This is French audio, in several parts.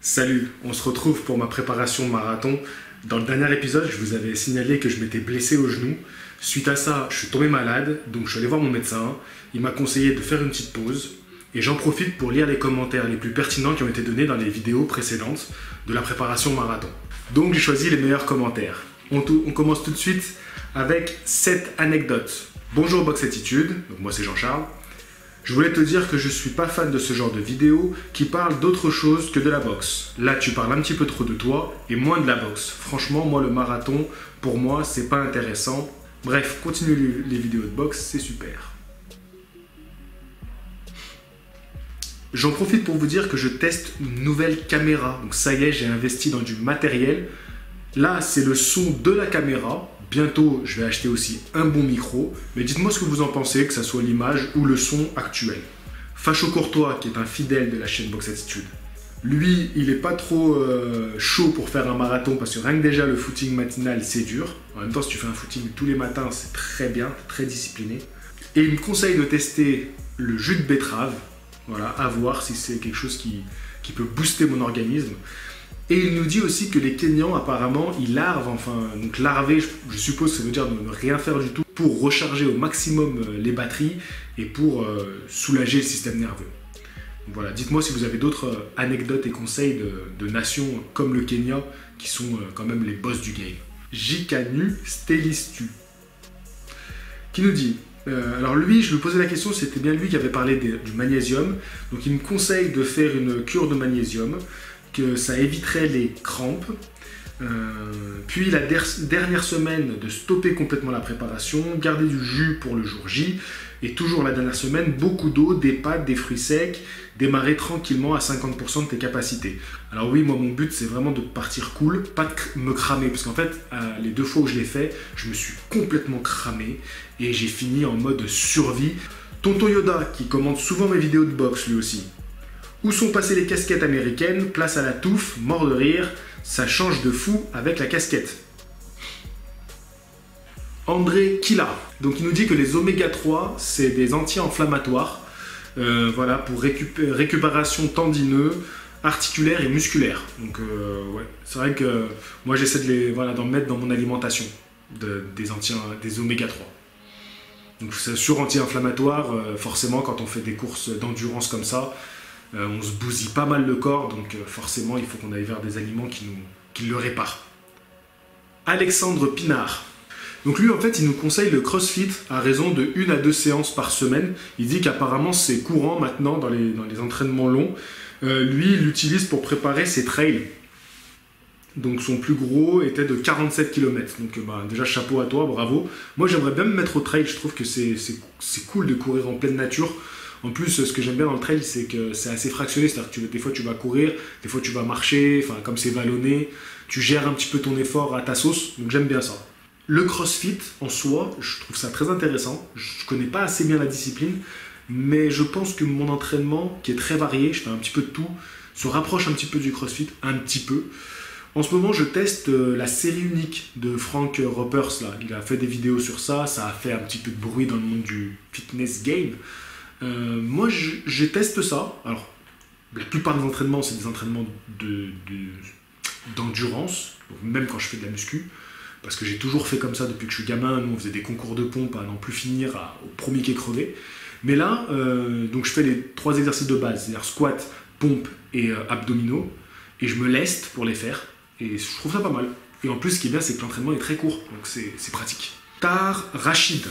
Salut, on se retrouve pour ma préparation marathon. Dans le dernier épisode, je vous avais signalé que je m'étais blessé au genou. Suite à ça, je suis tombé malade, donc je suis allé voir mon médecin. Il m'a conseillé de faire une petite pause. Et j'en profite pour lire les commentaires les plus pertinents qui ont été donnés dans les vidéos précédentes de la préparation marathon. Donc j'ai choisi les meilleurs commentaires. On commence tout de suite avec cette anecdote. Bonjour Box Attitude, donc moi c'est Jean-Charles. Je voulais te dire que je suis pas fan de ce genre de vidéos qui parlent d'autre chose que de la boxe. Là, tu parles un petit peu trop de toi et moins de la boxe. Franchement, moi, le marathon, pour moi, c'est pas intéressant. Bref, continue les vidéos de boxe, c'est super. J'en profite pour vous dire que je teste une nouvelle caméra. Donc ça y est, j'ai investi dans du matériel. Là, c'est le son de la caméra. Bientôt, je vais acheter aussi un bon micro, mais dites-moi ce que vous en pensez, que ce soit l'image ou le son actuel. Facho Courtois, qui est un fidèle de la chaîne Box Attitude, lui, il n'est pas trop chaud pour faire un marathon, parce que rien que déjà le footing matinal, c'est dur. En même temps, si tu fais un footing tous les matins, c'est très bien, très discipliné. Et il me conseille de tester le jus de betterave, voilà, à voir si c'est quelque chose qui peut booster mon organisme. Et il nous dit aussi que les Kenyans, apparemment, ils larvent, enfin, donc larver, je suppose, ça veut dire ne rien faire du tout pour recharger au maximum les batteries et pour soulager le système nerveux. Donc voilà, dites-moi si vous avez d'autres anecdotes et conseils de nations comme le Kenya, qui sont quand même les boss du game. Jikanu Stelistu, qui nous dit... alors lui, je lui posais la question, c'était bien lui qui avait parlé du magnésium. Donc il me conseille de faire une cure de magnésium, que ça éviterait les crampes. Puis la dernière semaine, de stopper complètement la préparation, garder du jus pour le jour J, et toujours la dernière semaine, beaucoup d'eau, des pâtes, des fruits secs, démarrer tranquillement à 50% de tes capacités. Alors oui, moi mon but c'est vraiment de partir cool, pas de me cramer, parce qu'en fait, les 2 fois où je l'ai fait, je me suis complètement cramé, et j'ai fini en mode survie. Tonton Yoda, qui commente souvent mes vidéos de boxe lui aussi. Où sont passées les casquettes américaines? Place à la touffe, mort de rire, ça change de fou avec la casquette. André Killa, donc il nous dit que les oméga 3, c'est des anti-inflammatoires, voilà, pour récupération tendineux, articulaire et musculaire. Donc ouais, c'est vrai que moi j'essaie de d'en mettre dans mon alimentation, des oméga 3. Donc c'est sûr anti-inflammatoire, forcément quand on fait des courses d'endurance comme ça, on se bousille pas mal le corps, donc forcément il faut qu'on aille vers des aliments qui le réparent. Alexandre Pinard. Donc lui en fait il nous conseille le crossfit à raison de 1 à 2 séances par semaine. Il dit qu'apparemment c'est courant maintenant dans les entraînements longs. Lui il l'utilise pour préparer ses trails. Donc son plus gros était de 47 km. Donc déjà chapeau à toi, bravo. Moi j'aimerais bien me mettre au trail, je trouve que c'est cool de courir en pleine nature. En plus, ce que j'aime bien dans le trail, c'est que c'est assez fractionné, c'est-à-dire que des fois tu vas courir, des fois tu vas marcher, enfin comme c'est vallonné, tu gères un petit peu ton effort à ta sauce, donc j'aime bien ça. Le crossfit, en soi, je trouve ça très intéressant, je connais pas assez bien la discipline, mais je pense que mon entraînement, qui est très varié, je fais un petit peu de tout, se rapproche un petit peu du crossfit, un petit peu. En ce moment, je teste la série unique de Frank Ropers, là. Il a fait des vidéos sur ça, ça a fait un petit peu de bruit dans le monde du fitness game. Moi je teste ça. Alors la plupart des entraînements c'est des entraînements d'endurance, même quand je fais de la muscu, parce que j'ai toujours fait comme ça depuis que je suis gamin. Nous on faisait des concours de pompe à n'en plus finir, au premier qui est crevé. Mais là donc je fais les 3 exercices de base, c'est-à-dire squat, pompe et abdominaux, et je me leste pour les faire, et je trouve ça pas mal. Et en plus ce qui est bien c'est que l'entraînement est très court, donc c'est pratique. Tar Rachid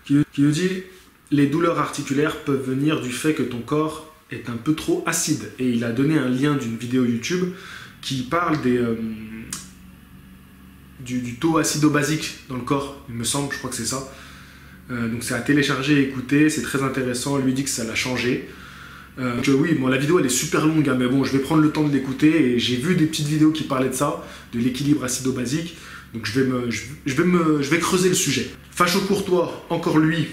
qui nous dit: les douleurs articulaires peuvent venir du fait que ton corps est un peu trop acide. Et il a donné un lien d'une vidéo YouTube qui parle du taux acido-basique dans le corps, il me semble, je crois que c'est ça. Donc c'est à télécharger et écouter, c'est très intéressant, il lui dit que ça l'a changé. Oui, bon, la vidéo elle est super longue, hein, mais bon, je vais prendre le temps de l'écouter, et j'ai vu des petites vidéos qui parlaient de ça, de l'équilibre acido-basique, donc je vais creuser le sujet. Facho Courtois, encore lui.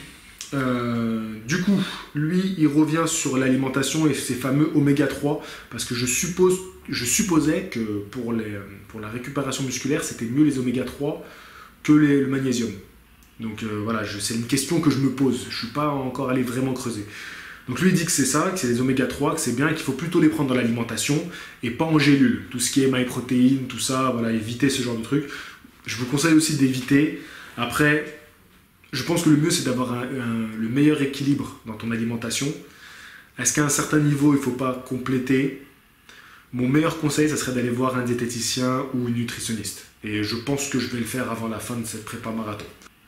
Du coup, lui, il revient sur l'alimentation et ses fameux oméga 3, parce que je supposais que pour la récupération musculaire, c'était mieux les oméga 3 que le magnésium. Donc voilà, c'est une question que je me pose, je ne suis pas encore allé vraiment creuser. Donc lui il dit que c'est ça, que c'est les oméga 3, que c'est bien, qu'il faut plutôt les prendre dans l'alimentation et pas en gélule. Tout ce qui est MyProtein, tout ça, voilà, éviter ce genre de trucs. Je vous conseille aussi d'éviter. Après, je pense que le mieux c'est d'avoir le meilleur équilibre dans ton alimentation. Est-ce qu'à un certain niveau il ne faut pas compléter? Mon meilleur conseil, ça serait d'aller voir un diététicien ou une nutritionniste. Et je pense que je vais le faire avant la fin de cette prépa marathon.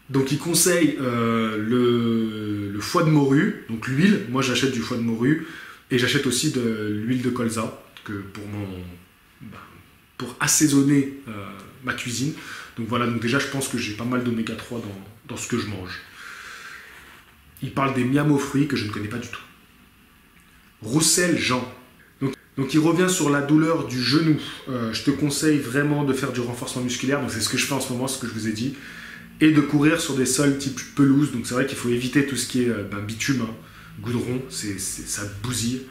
Donc il conseille le foie de morue, donc l'huile. Moi j'achète du foie de morue et j'achète aussi de l'huile de colza pour assaisonner ma cuisine. Donc voilà, donc déjà je pense que j'ai pas mal d'oméga 3 dans ce que je mange. Il parle des miams aux fruits que je ne connais pas du tout. Roussel Jean. Donc il revient sur la douleur du genou. Je te conseille vraiment de faire du renforcement musculaire, donc c'est ce que je fais en ce moment, ce que je vous ai dit, et de courir sur des sols type pelouse. Donc c'est vrai qu'il faut éviter tout ce qui est bitume, hein, goudron, ça bousille.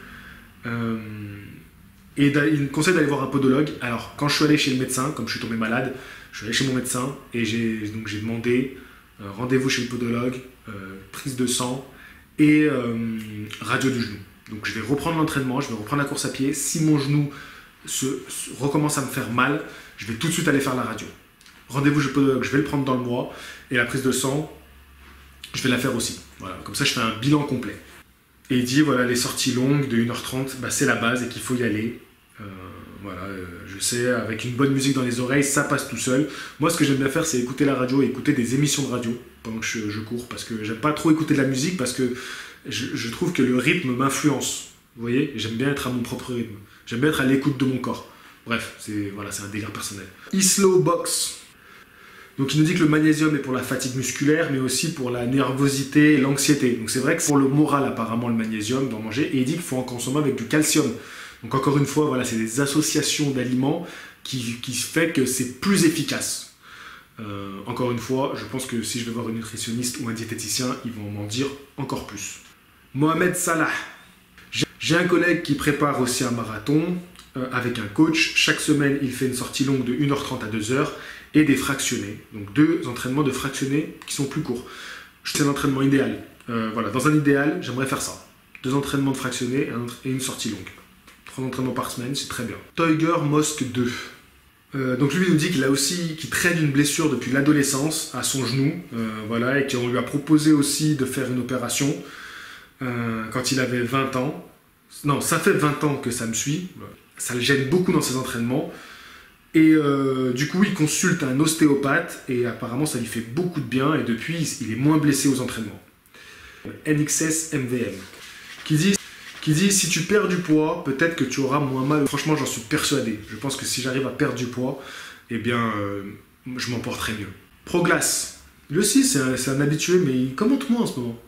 Et il me conseille d'aller voir un podologue. Alors quand je suis allé chez le médecin, comme je suis tombé malade, je suis allé chez mon médecin et j'ai demandé rendez-vous chez le podologue, prise de sang et radio du genou. Donc je vais reprendre l'entraînement, je vais reprendre la course à pied. Si mon genou recommence à me faire mal, je vais tout de suite aller faire la radio. Rendez-vous chez le podologue, je vais le prendre dans le mois. Et la prise de sang, je vais la faire aussi. Voilà, comme ça je fais un bilan complet. Et il dit, voilà, les sorties longues de 1h30, c'est la base et qu'il faut y aller. Je sais, avec une bonne musique dans les oreilles, ça passe tout seul. Moi, ce que j'aime bien faire, c'est écouter la radio et écouter des émissions de radio pendant que je cours. Parce que j'aime pas trop écouter de la musique parce que je trouve que le rythme m'influence. Vous voyez, j'aime bien être à mon propre rythme. J'aime bien être à l'écoute de mon corps. Bref, c'est un délire personnel. Islo Box. Donc il nous dit que le magnésium est pour la fatigue musculaire, mais aussi pour la nervosité et l'anxiété. Donc c'est vrai que c'est pour le moral apparemment le magnésium d'en manger, et il dit qu'il faut en consommer avec du calcium. Donc encore une fois, voilà, c'est des associations d'aliments qui fait que c'est plus efficace. Encore une fois, je pense que si je vais voir un nutritionniste ou un diététicien, ils vont m'en dire encore plus. Mohamed Salah. J'ai un collègue qui prépare aussi un marathon avec un coach. Chaque semaine, il fait une sortie longue de 1h30 à 2h et des fractionnés. Donc 2 entraînements de fractionnés qui sont plus courts. C'est l'entraînement idéal. Dans un idéal, j'aimerais faire ça. 2 entraînements de fractionnés et une sortie longue. 3 entraînements par semaine, c'est très bien. Tiger Mosque 2. Donc lui nous dit qu'il traîne une blessure depuis l'adolescence à son genou, et qu'on lui a proposé aussi de faire une opération quand il avait 20 ans. Non, ça fait 20 ans que ça me suit. Ça le gêne beaucoup dans ses entraînements. Et du coup, il consulte un ostéopathe et apparemment, ça lui fait beaucoup de bien. Et depuis, il est moins blessé aux entraînements. NXS MVM, qui dit si tu perds du poids, peut-être que tu auras moins mal. Franchement, j'en suis persuadé. Je pense que si j'arrive à perdre du poids, eh bien, je m'en porterai mieux. Proglace. Lui aussi, c'est un habitué, mais il commente moins en ce moment.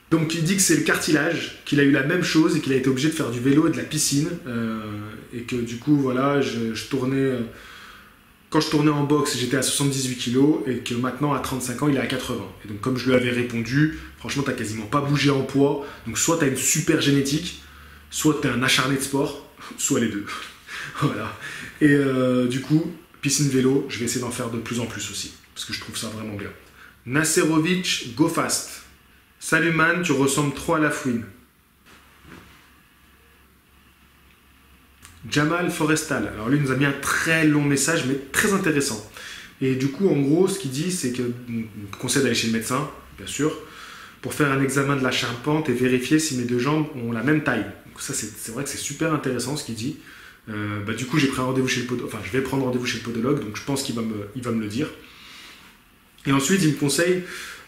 Donc il dit que c'est le cartilage, qu'il a eu la même chose et qu'il a été obligé de faire du vélo et de la piscine. Et que du coup, voilà, je tournais... Quand je tournais en boxe, j'étais à 78 kg et que maintenant, à 35 ans, il est à 80. Et donc, comme je lui avais répondu, franchement, t'as quasiment pas bougé en poids. Donc, soit t'as une super génétique, soit t'es un acharné de sport, soit les deux. Voilà. Et du coup, piscine vélo, je vais essayer d'en faire de plus en plus aussi. Parce que je trouve ça vraiment bien. Nasserovic, go fast. Salut man, tu ressembles trop à la fouine. Jamal Forestal, alors lui nous a mis un très long message mais très intéressant. Et du coup en gros ce qu'il dit c'est que conseille d'aller chez le médecin, bien sûr, pour faire un examen de la charpente et vérifier si mes 2 jambes ont la même taille. Donc ça c'est vrai que c'est super intéressant ce qu'il dit. Du coup j'ai pris un rendez-vous chez le podologue, enfin je vais prendre rendez-vous chez le podologue, donc je pense qu'il va me le dire. Et ensuite il me conseille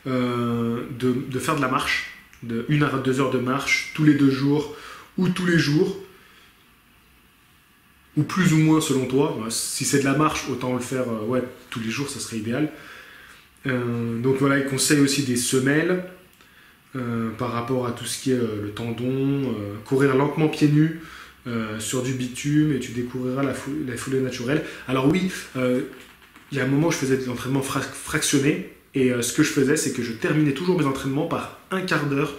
de faire de la marche, de 1 à 2 heures de marche tous les 2 jours ou tous les jours. Ou plus ou moins selon toi. Si c'est de la marche, autant le faire tous les jours, ça serait idéal. Donc voilà, il conseille aussi des semelles par rapport à tout ce qui est le tendon, courir lentement pieds nus sur du bitume et tu découvriras la foulée naturelle. Alors oui, il y a un moment où je faisais de l'entraînement fractionné et ce que je faisais, c'est que je terminais toujours mes entraînements par un quart d'heure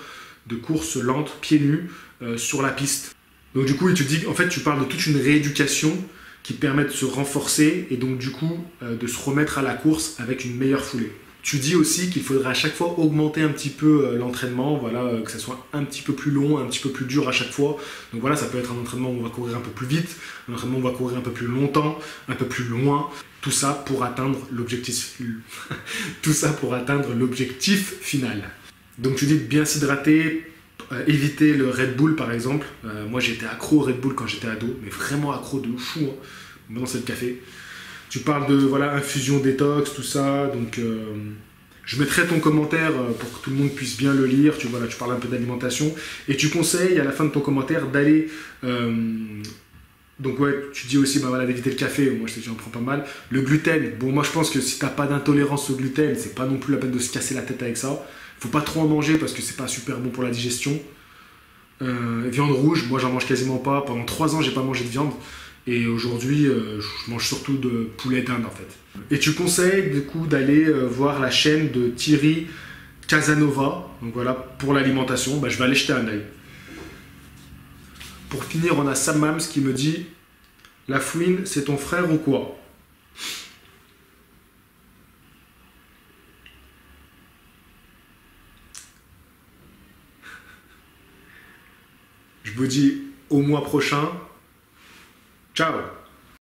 de course lente, pieds nus, sur la piste. Donc du coup, il te dit, en fait, tu parles de toute une rééducation qui permet de se renforcer et donc du coup, de se remettre à la course avec une meilleure foulée. Tu dis aussi qu'il faudrait à chaque fois augmenter un petit peu l'entraînement, voilà, que ça soit un petit peu plus long, un petit peu plus dur à chaque fois. Donc voilà, ça peut être un entraînement où on va courir un peu plus vite, un entraînement où on va courir un peu plus longtemps, un peu plus loin. Tout ça pour atteindre l'objectif. Tout ça pour atteindre l'objectif final. Donc tu dis de bien s'hydrater, éviter le Red Bull par exemple. Moi j'étais accro au Red Bull quand j'étais ado, mais vraiment accro de fou. Hein. Maintenant c'est le café. Tu parles de voilà, infusion détox, tout ça. Donc je mettrai ton commentaire pour que tout le monde puisse bien le lire. Tu, voilà, tu parles un peu d'alimentation. Et tu conseilles à la fin de ton commentaire d'aller... donc ouais, tu dis aussi bah voilà, d'éviter le café, moi je sais que j'en prends pas mal. Le gluten, bon moi je pense que si t'as pas d'intolérance au gluten, c'est pas non plus la peine de se casser la tête avec ça. Faut pas trop en manger parce que c'est pas super bon pour la digestion. Viande rouge, moi j'en mange quasiment pas. Pendant 3 ans j'ai pas mangé de viande. Et aujourd'hui je mange surtout de poulet d'Inde en fait. Et tu conseilles du coup d'aller voir la chaîne de Thierry Casanova. Donc voilà, pour l'alimentation, bah, je vais aller jeter un œil. Pour finir, on a Sam Mams qui me dit « La fouine, c'est ton frère ou quoi ?» Je vous dis au mois prochain. Ciao!